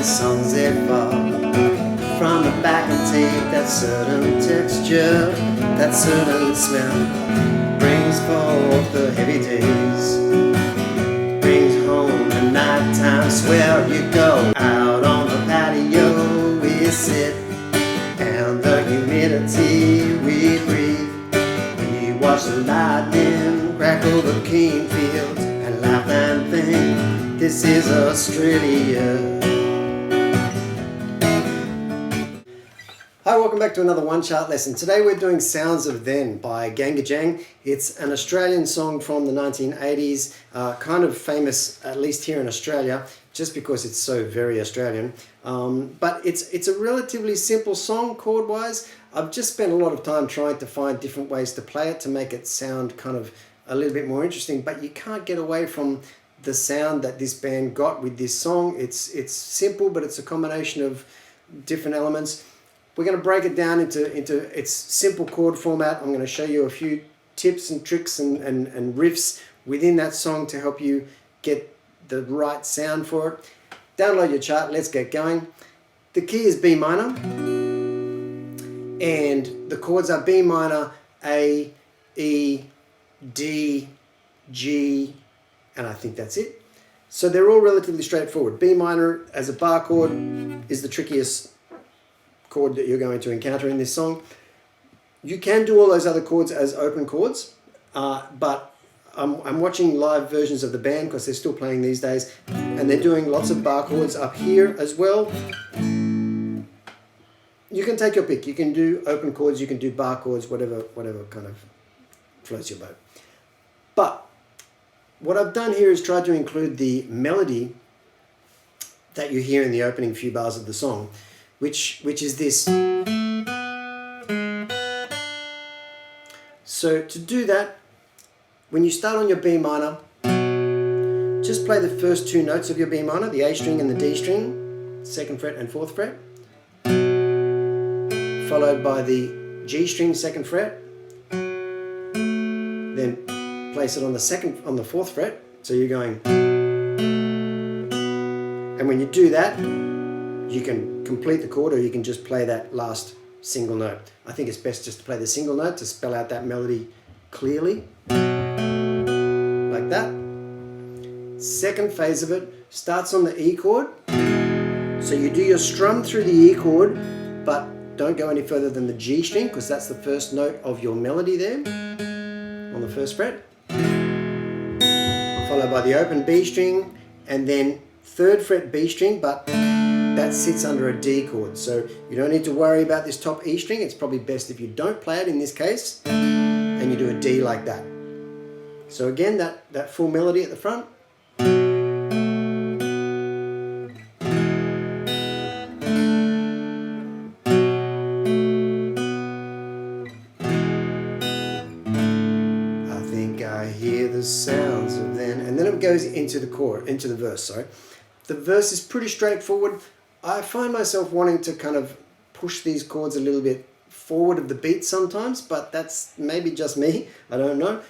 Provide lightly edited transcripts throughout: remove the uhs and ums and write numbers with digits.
the songs that fall from the back and take that certain texture, that certain smell, brings forth the heavy days, brings home the nighttime swell. You go out on the patio, we sit, and the humidity we breathe. We watch the lightning crackle the cane fields and laugh and think, this is Australia. Hi, welcome back to another One Chart lesson. Today we're doing Sounds of Then by Gangajang. It's an Australian song from the 1980s, kind of famous, at least here in Australia, just because it's so very Australian. But it's a relatively simple song chord-wise. I've just spent a lot of time trying to find different ways to play it to make it sound kind of a little bit more interesting, but you can't get away from the sound that this band got with this song. It's simple, but it's a combination of different elements. We're going to break it down into its simple chord format. I'm going to show you a few tips and tricks and riffs within that song to help you get the right sound for it. Download your chart, let's get going. The key is B minor, and the chords are B minor, A, E, D, G, and I think that's it. So they're all relatively straightforward. B minor as a bar chord is the trickiest chord that you're going to encounter in this song. You can do all those other chords as open chords, but I'm watching live versions of the band because they're still playing these days, and they're doing lots of bar chords up here as well. You can take your pick. You can do open chords, you can do bar chords, whatever kind of floats your boat. But what I've done here is tried to include the melody that you hear in the opening few bars of the song, which is this. So to do that, when you start on your B minor, just play the first two notes of your B minor, the A string and the D string, 2nd fret and 4th fret, followed by the G string, 2nd fret, then place it on the 4th fret, so you're going, and when you do that, you can complete the chord, or you can just play that last single note. I think it's best just to play the single note to spell out that melody clearly, like that. Second phase of it starts on the E chord, so you do your strum through the E chord, but don't go any further than the G string, because that's the first note of your melody there, on the 1st fret, followed by the open B string, and then 3rd fret B string, but that sits under a D chord, so you don't need to worry about this top E string. It's probably best if you don't play it in this case, and you do a D like that. So again, that full melody at the front. I think I hear the sounds of then, and then it goes into the verse, sorry. The verse is pretty straightforward. I find myself wanting to kind of push these chords a little bit forward of the beat sometimes, but that's maybe just me, I don't know.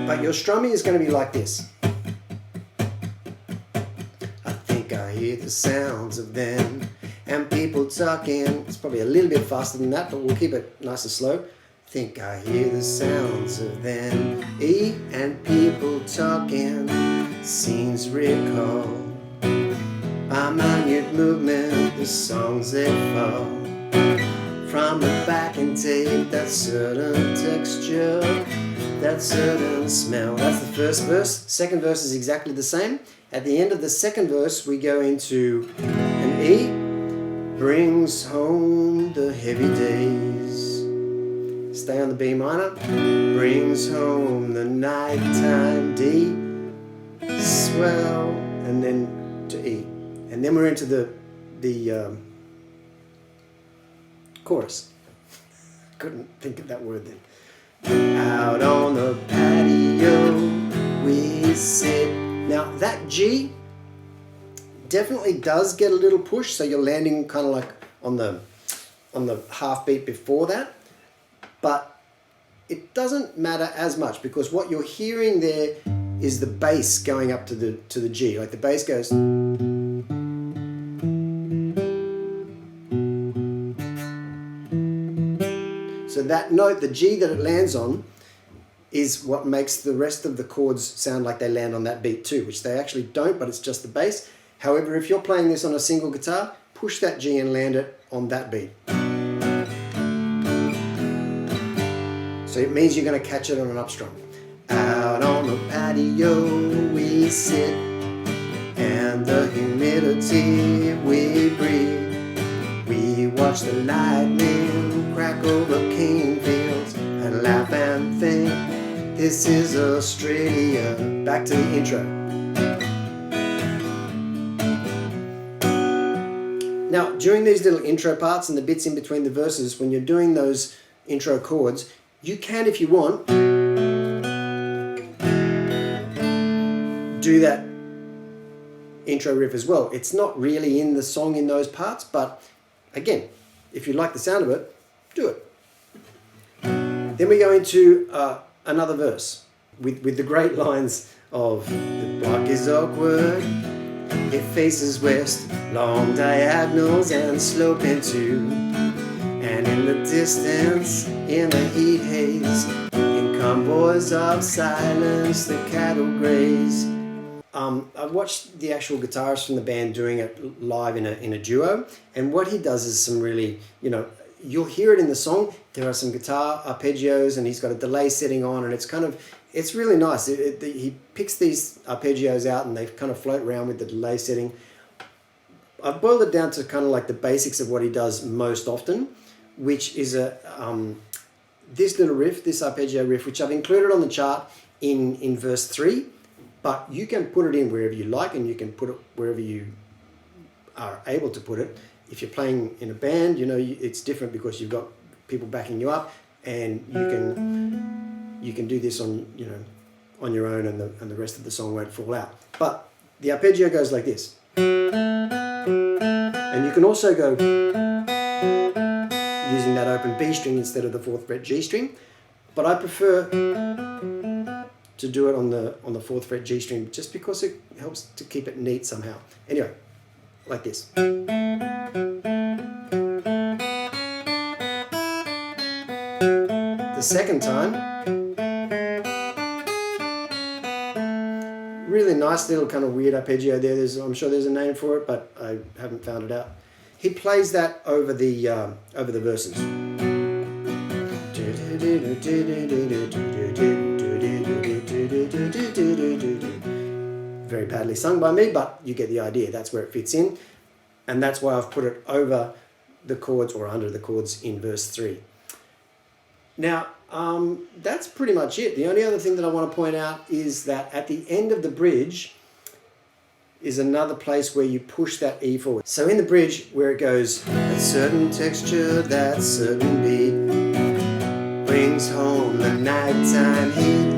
But your strumming is going to be like this. I think I hear the sounds of them, and people talking. It's probably a little bit faster than that, but we'll keep it nice and slow. Think I hear the sounds of them, E, and people talking, scenes recall. By minute movement, the songs that fall from the back and take that certain texture, that certain smell. That's the first verse. Second verse is exactly the same. At the end of the second verse, we go into an E, brings home the heavy days. Stay on the B minor, brings home the nighttime, D, swell, and then to E. And then we're into the chorus. Couldn't think of that word then. Out on the patio we sit. Now that G definitely does get a little push, so you're landing kind of like on the half beat before that, but it doesn't matter as much, because what you're hearing there is the bass going up to the G. Like the bass goes, So that note, the G that it lands on, is what makes the rest of the chords sound like they land on that beat too, which they actually don't, but it's just the bass. However, if you're playing this on a single guitar, push that G and land it on that beat. So it means you're going to catch it on an up strum. Out on the patio we sit, and the humidity we breathe. We watch the lightning crack over cane fields and laugh and think, this is Australia. Back to the intro. Now, during these little intro parts and the bits in between the verses, when you're doing those intro chords, you can, if you want, do that intro riff as well. It's not really in the song in those parts, but again, if you like the sound of it, do it. Then we go into another verse with the great lines of the block is awkward, it faces west, long diagonals and sloping too. And in the distance, in the heat haze, in convoys of silence, the cattle graze. I've watched the actual guitarist from the band doing it live in a duo, and what he does is some really, you'll hear it in the song. There are some guitar arpeggios, and he's got a delay setting on, and it's really nice. He picks these arpeggios out, and they kind of float around with the delay setting. I've boiled it down to kind of like the basics of what he does most often, which is this little riff, this arpeggio riff, which I've included on the chart in verse 3, but you can put it in wherever you like, and you can put it wherever you are able to put it. If you're playing in a band, it's different because you've got people backing you up, and you can do this on your own, and the rest of the song won't fall out. But the arpeggio goes like this, and you can also go using that open B string instead of the 4th fret G string, but I prefer to do it on the 4th fret G string just because it helps to keep it neat somehow. Anyway, like this. The second time, really nice little kind of weird arpeggio there. I'm sure there's a name for it, but I haven't found it out. He plays that over the verses. Very badly sung by me, but you get the idea. That's where it fits in, and that's why I've put it over the chords or under the chords in verse 3. Now, that's pretty much it. The only other thing that I want to point out is that at the end of the bridge is another place where you push that E forward. So in the bridge, where it goes, a certain texture, that certain beat, brings home the nighttime heat.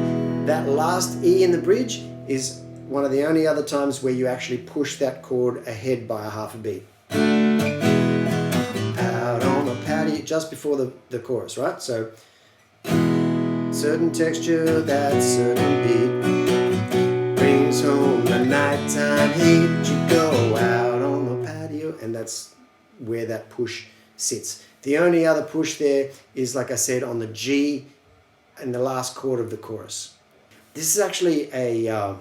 That last E in the bridge is one of the only other times where you actually push that chord ahead by a half a beat. Out on the patio, just before the chorus, right? So, certain texture, that certain beat, brings home the nighttime heat. You go out on the patio, and that's where that push sits. The only other push there is, like I said, on the G and the last chord of the chorus. This is actually a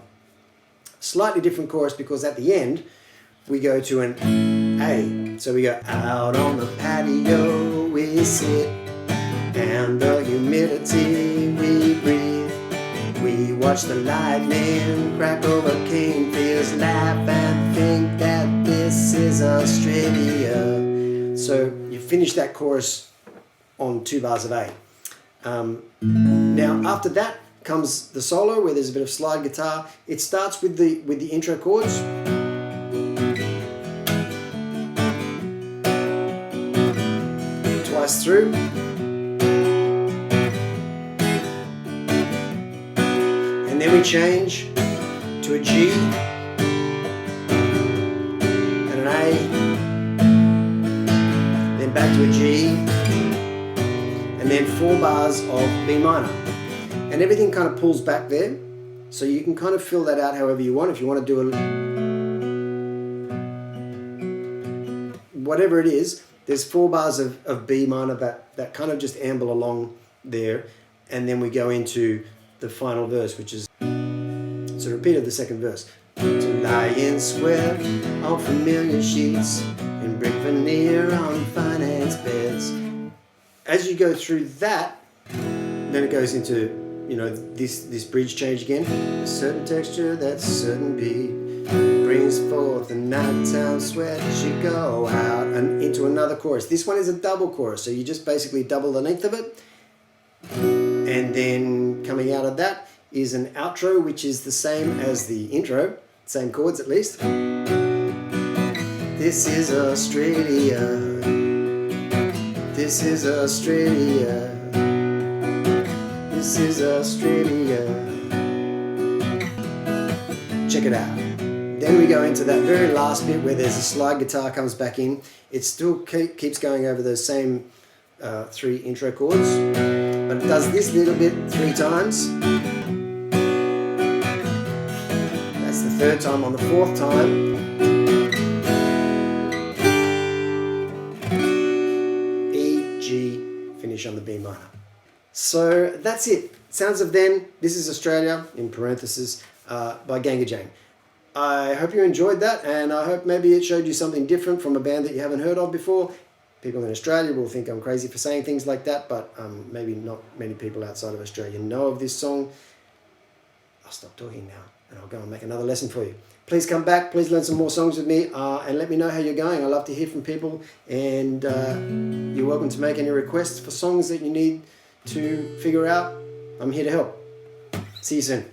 slightly different chorus because at the end we go to an A. So we go out on the patio we sit, and the humidity we breathe. We watch the lightning crack over cane fields, laugh and think that this is Australia. So you finish that chorus on 2 bars of A. Now after that comes the solo where there's a bit of slide guitar. It starts with the intro chords. Twice through. And then we change to a G and an A, then back to a G, and then 4 bars of B minor. And everything kind of pulls back there, so you can kind of fill that out however you want. If you want to do whatever it is, there's 4 bars of B minor that that kind of just amble along there, and then we go into the final verse, which is it's a repeat of the second verse. To lie in square on familiar sheets and brick veneer on finance beds. As you go through that, then it goes into, you know, this bridge change again. A certain texture, that's certain beat brings forth the nighttime sweat. You go out and into another chorus. This one is a double chorus, so you just basically double the length of it. And then coming out of that is an outro, which is the same as the intro, same chords at least. This is Australia. This is Australia. This is Australia. Check it out. Then we go into that very last bit where there's a slide guitar comes back in. It still keeps going over those same 3 intro chords, but it does this little bit 3 times. That's the 3rd time. On the 4th time, E, G, finish on the B minor. So that's it. Sounds of Then, This is Australia, in parentheses, by Gangajang. I hope you enjoyed that, and I hope maybe it showed you something different from a band that you haven't heard of before. People in Australia will think I'm crazy for saying things like that, but maybe not many people outside of Australia know of this song. I'll stop talking now, and I'll go and make another lesson for you. Please come back, please learn some more songs with me, and let me know how you're going. I love to hear from people, and you're welcome to make any requests for songs that you need to figure out. I'm here to help. See you soon.